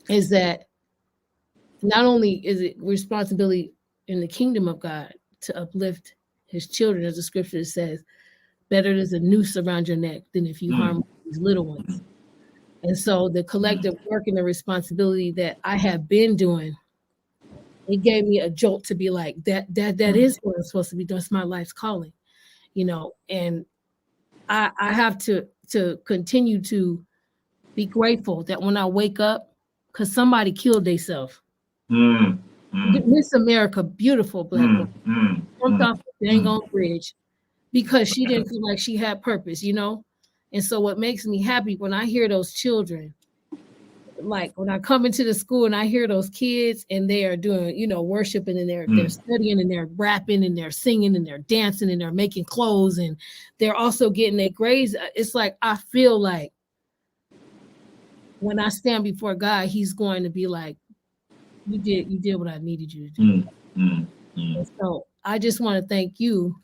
is that not only is it responsibility in the kingdom of God to uplift His children, as the scripture says, better is a noose around your neck than if you harm these little ones. And so the collective work and the responsibility that I have been doing, it gave me a jolt to be like, that is what I'm supposed to be doing. It's my life's calling, you know, and I have to continue to be grateful that when I wake up, because somebody killed themselves. Miss America, beautiful black woman, jumped off the dang on bridge because she didn't feel like she had purpose, you know? And so what makes me happy when I hear those children, like when I come into the school and I hear those kids and they are doing, you know, worshiping, and they're studying and they're rapping and they're singing and they're dancing and they're making clothes and they're also getting their grades. It's like, I feel like when I stand before God, He's going to be like, you did what I needed you to do. And so I just want to thank you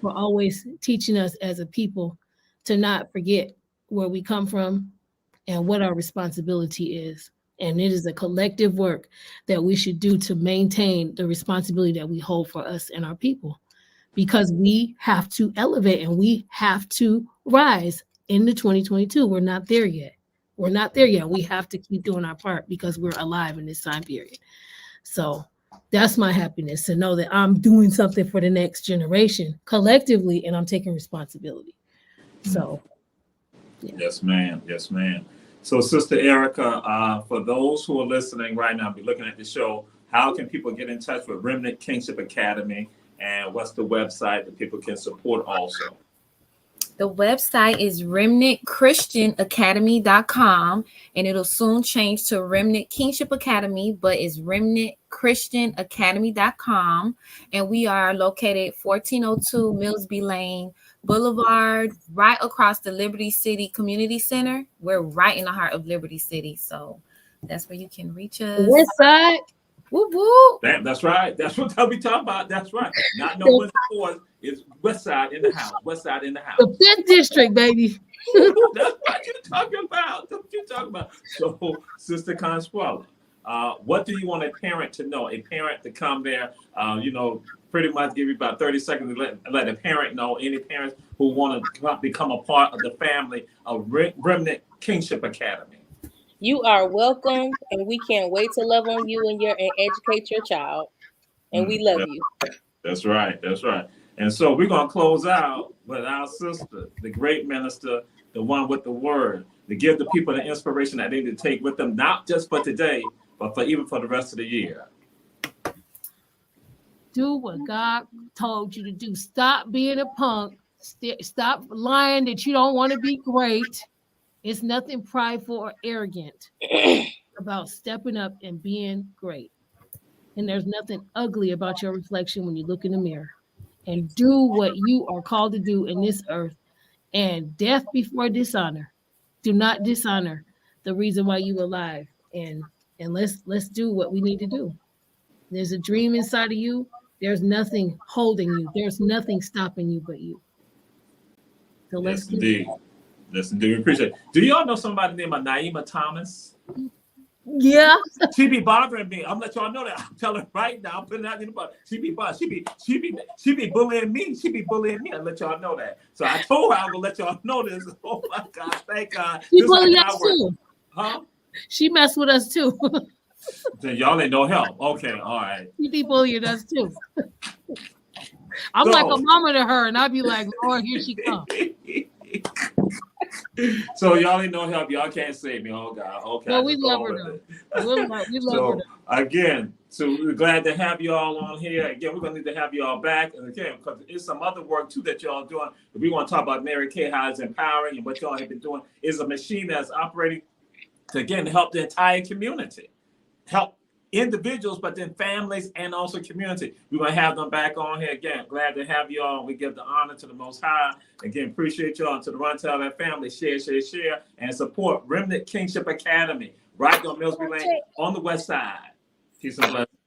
for always teaching us as a people to not forget where we come from and what our responsibility is. And it is a collective work that we should do to maintain the responsibility that we hold for us and our people, because we have to elevate and we have to rise into 2022. We're not there yet. We have to keep doing our part because we're alive in this time period. So that's my happiness, to know that I'm doing something for the next generation collectively and I'm taking responsibility. So, yeah. Yes, ma'am. Yes, ma'am. So, Sister Erica, for those who are listening right now, be looking at the show, how can people get in touch with Remnant Kinship Academy, and what's the website that people can support also? The website is remnantchristianacademy.com, and it'll soon change to Remnant Kinship Academy, but it's remnantchristianacademy.com. And we are located 1402 Millsby Lane Boulevard, right across the Liberty City Community Center. We're right in the heart of Liberty City. So that's where you can reach us. West side. Whoop, whoop. That's right. That's what we talking about. That's right. Not no Windsor Forest. It's West Side in the house. West Side in the house. The 5th district, baby. That's what you're talking about. That's what you're talking about. So, Sister Consuela, what do you want a parent to know? A parent to come there, you know, pretty much give you about 30 seconds to let a parent know, any parents who want to become a part of the family of Remnant Kinship Academy. You are welcome, and we can't wait to love on you and educate your child. And we love you. That's right. That's right. And so we're going to close out with our sister, the great minister, the one with the word, to give the people the inspiration that they need to take with them, not just for today, but for even for the rest of the year. Do what God told you to do. Stop being a punk. Stop lying that you don't want to be great. It's nothing prideful or arrogant about stepping up and being great. And there's nothing ugly about your reflection when you look in the mirror. And do what you are called to do in this earth. And death before dishonor. Do not dishonor the reason why you're alive. And let's do what we need to do. There's a dream inside of you. There's nothing holding you. There's nothing stopping you but you. So let's Yes, indeed. Yes, indeed. We appreciate it. Do y'all know somebody named Naima Thomas? Yeah. She be bothering me. I'm let y'all know that. I'm telling her right now. I'm putting it out in the book. She be bullying me. She be bullying me. I let y'all know that. So I told her I was gonna let y'all know this. Oh my God, thank God. She bullied us too. Huh? She messed with us too. Then y'all ain't no help. Okay, all right. She be bullying us too. I'm like a mama to her, and I'd be like, Lord, here she comes. So y'all ain't no help. Y'all can't save me. Oh God. Okay. Well, we love her though. We love her. Again, so we're glad to have you all on here. Again, we're gonna need to have you all back. And again, because it's some other work too that y'all doing. We want to talk about Mary Kay, how it's empowering, and what y'all have been doing is a machine that's operating to again help the entire community, help individuals, but then families and also community. We're going to have them back on here again. Glad to have you all. We give the honor to the Most High. Again, appreciate y'all. And to the Run Tell That family, share, and support Remnant Kinship Academy right on Millsby Lane on the west side. Peace and blessings.